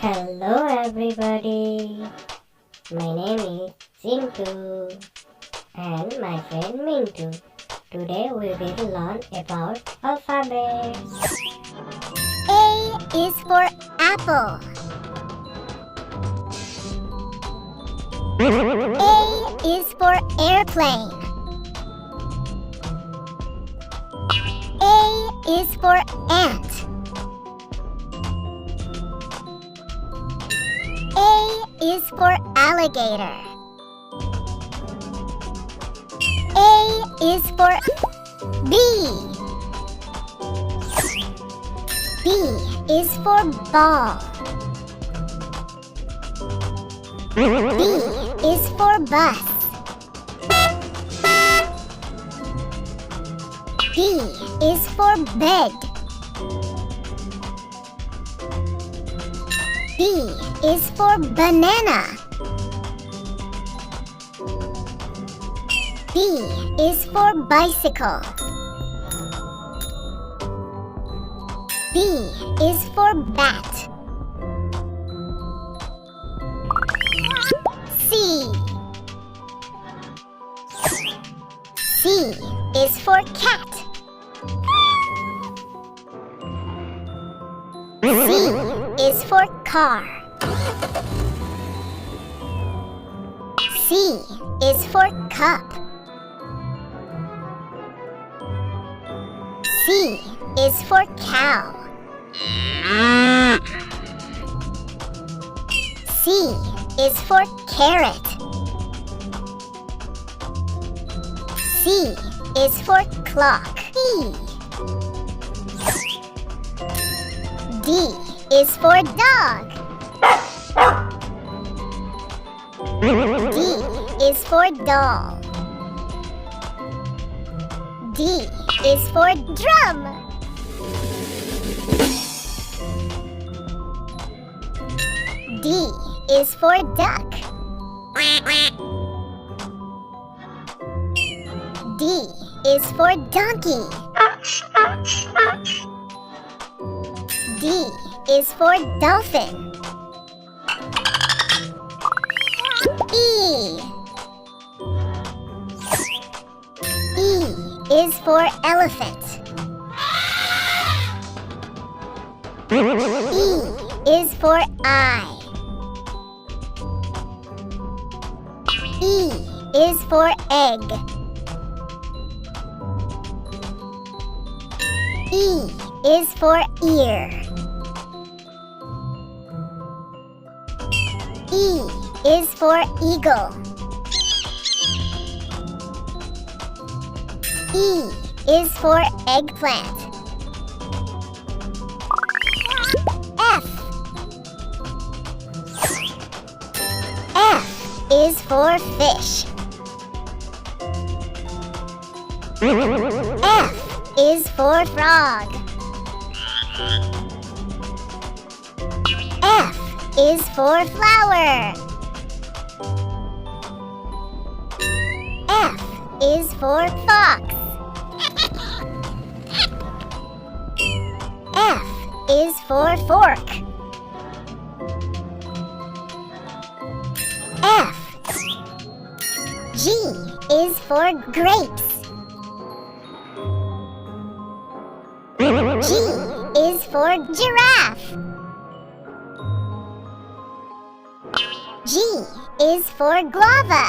Hello everybody, my name is Chintu and my friend Mintu. Today we will learn about alphabets. A is for apple. A is for airplane. A is for ant. A is for alligator. A is for bee. B is for ball. B is for bus. B is for bed. B is for banana. B is for bicycle. B is for bat. C. C is for cat. C is for car. C is for cup. C is for cow. C is for carrot. C is for clock. D is for dog. D is for doll. D is for drum. D is for duck. D is for donkey. D is for dolphin. E. E is for elephant. E is for eye. E is for egg. E is for ear. E is for eagle. E is for eggplant. F. F is for fish. F is for frog. F is for flower. F is for fox. F is for fork. F. G is for grapes. G is for giraffe. G is for guava.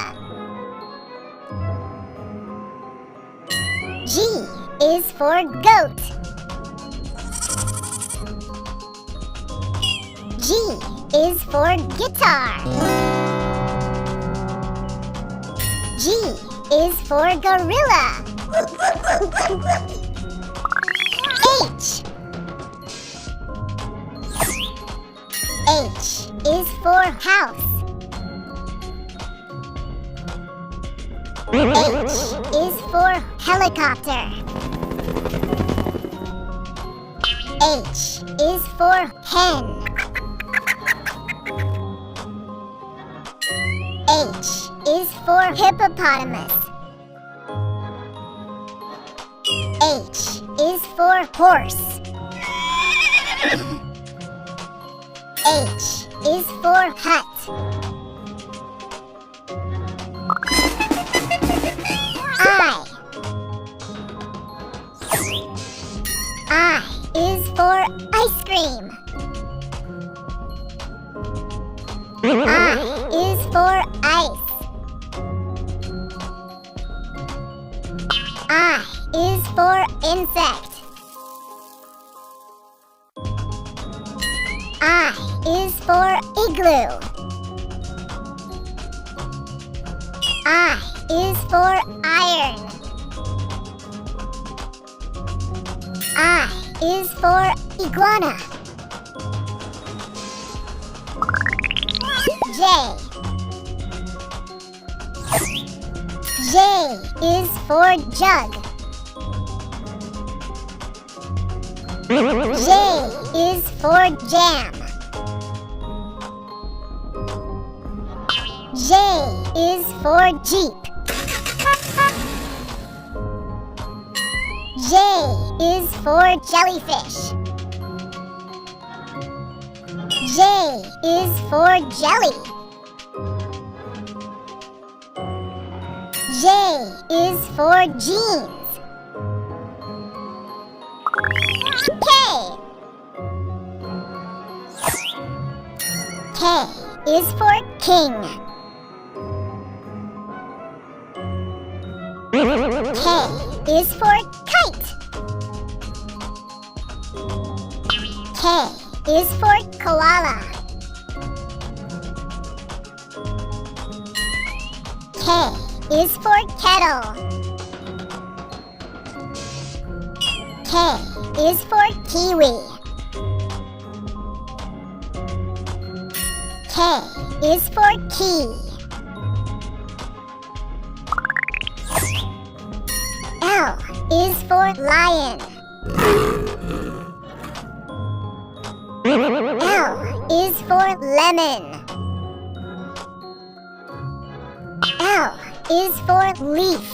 G is for goat. G is for guitar. G is for gorilla. H. H is for house. H is for helicopter. H is for hen. H is for hippopotamus. H is for horse. H is for hut. I is for ice cream. I is for ice. I is for insect. I is for igloo. I is for iron. I is for iguana. J. J is for jug. J is for jam. J is for jeep. J is for jellyfish. J is for jelly. J is for jeans. K. K is for king. K is for kite. K is for koala. K is for kettle. K is for kiwi. K is for key. L is for lion. L is for lemon. L is for leaf.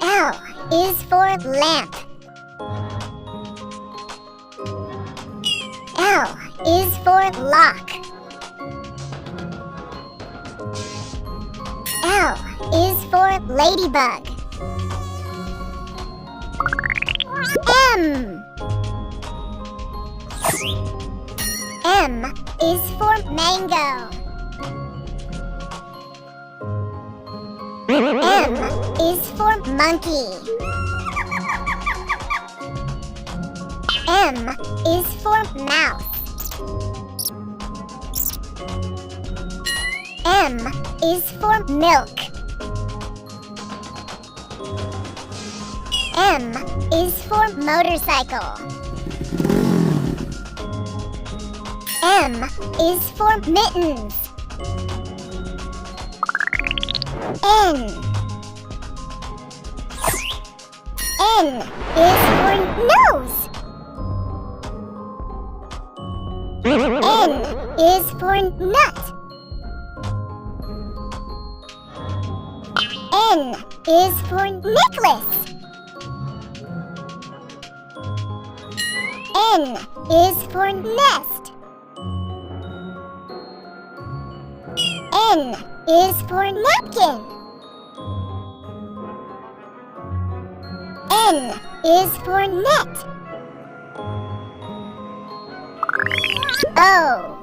L is for lamp. L is for lock. L is for ladybug. M. M is for mango. M is for monkey. M is for mouse. M is for milk. M is for motorcycle. M is for mittens. N. N is for nose. N is for nut. N is for necklace. N is for nest. N is for napkin. N is for net. O.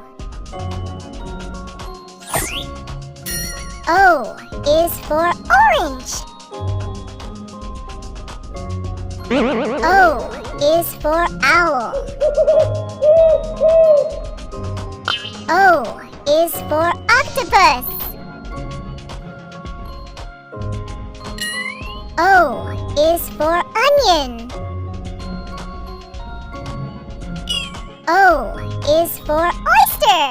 O is for orange. O is for owl. O is for octopus. O is for onion. O is for oyster.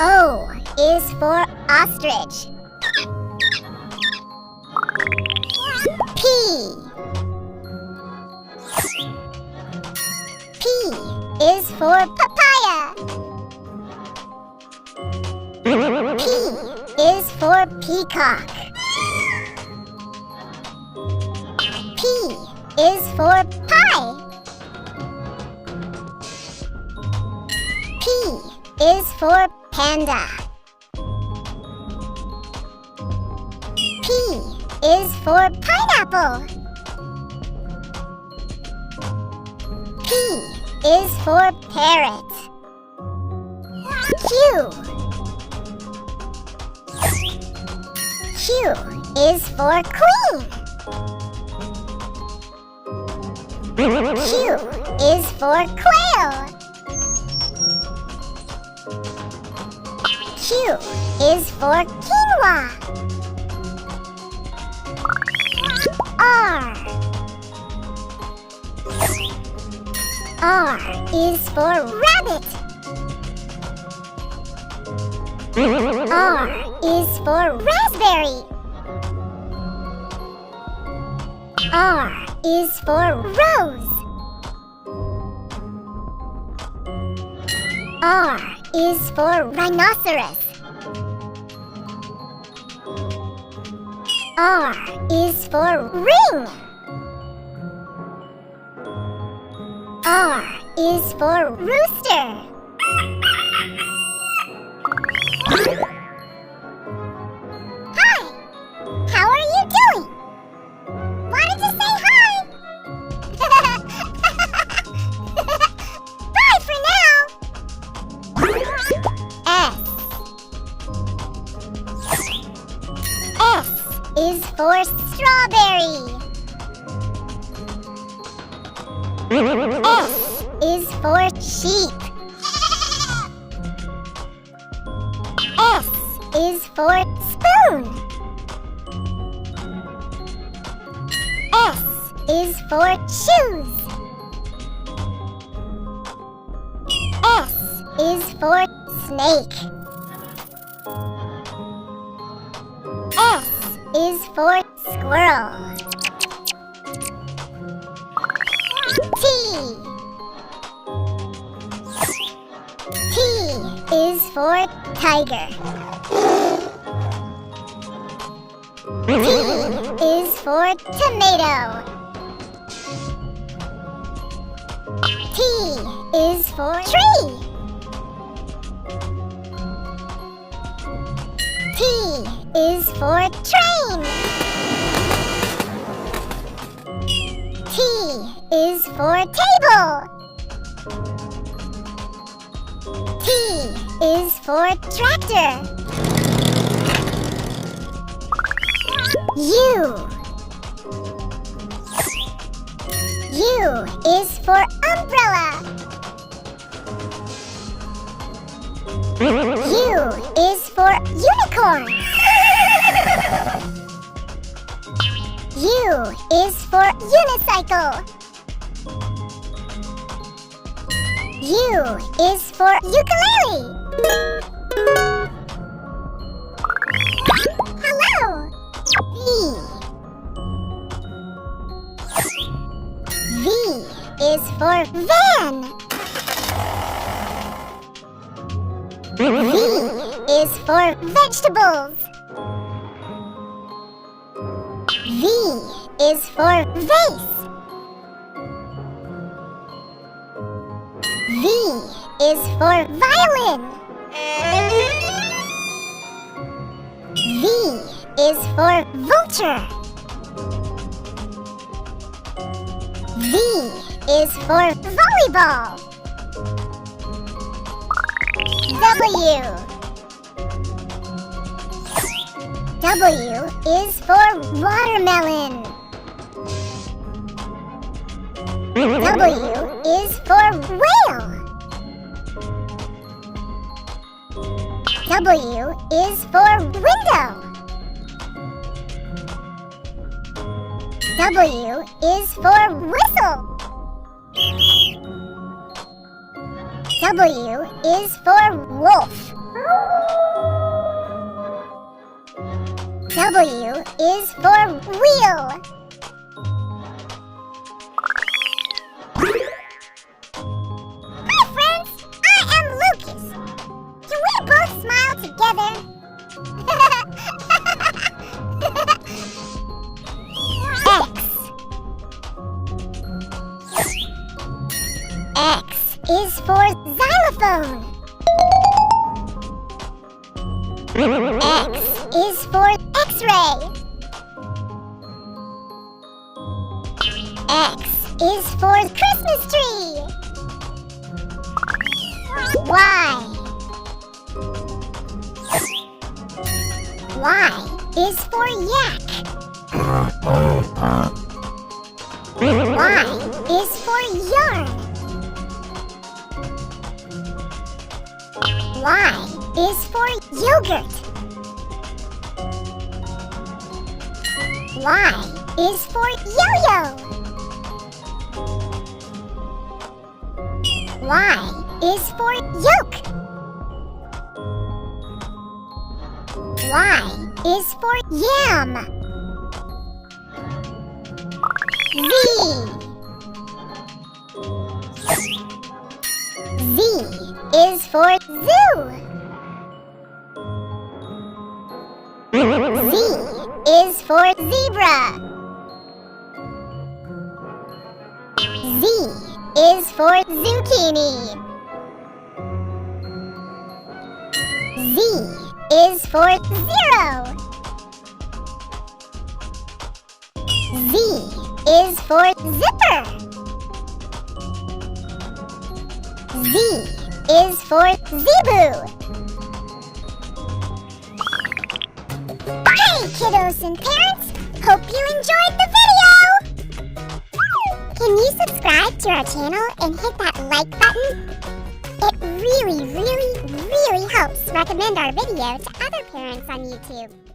O is for ostrich. P. P is for papaya. P is for peacock. P is for pie. P is for panda. P is for pineapple. P is for parrot. Q. Q is for queen. Q is for quail. Q is for quinoa. R. R is for rabbit. R is for raspberry. R is for rose. R is for rhinoceros. R is for ring. R is for rooster. Hi! How are you doing? Wanted to say hi! Bye for now! S. S is for strawberry. S is for sheep. S is for spoon. S is for shoes. S is for snake. S is for squirrel. T. T is for tiger. T is for tomato. T is for tree. T is for train. T is for table. T is for tractor. U. U is for umbrella. U is for unicorn. U is for unicycle. U is for ukulele. Hello. V. V is for van. V is for vegetables. V is for vase. V is for violin. V is for vulture. V is for volleyball. W. W is for watermelon. W is for whale. W is for window. W is for whistle. W is for wolf. W is for wheel. Hi friends, I am Lucas. Can we both smile together? X. is for xylophone. X is for X-ray. X is for Christmas tree. Y. Y is for yak. Y is for yarn. Y is for yogurt. Y is for yo-yo. Y is for yolk. Y is for yam. Z. Z is for zoo. Z is for zebra. Z is for zucchini. Z is for zero. Z is for zipper. Z is for zebu. Hey, kiddos and parents! Hope you enjoyed the video! Can you subscribe to our channel and hit that like button? It really helps recommend our video to other parents on YouTube.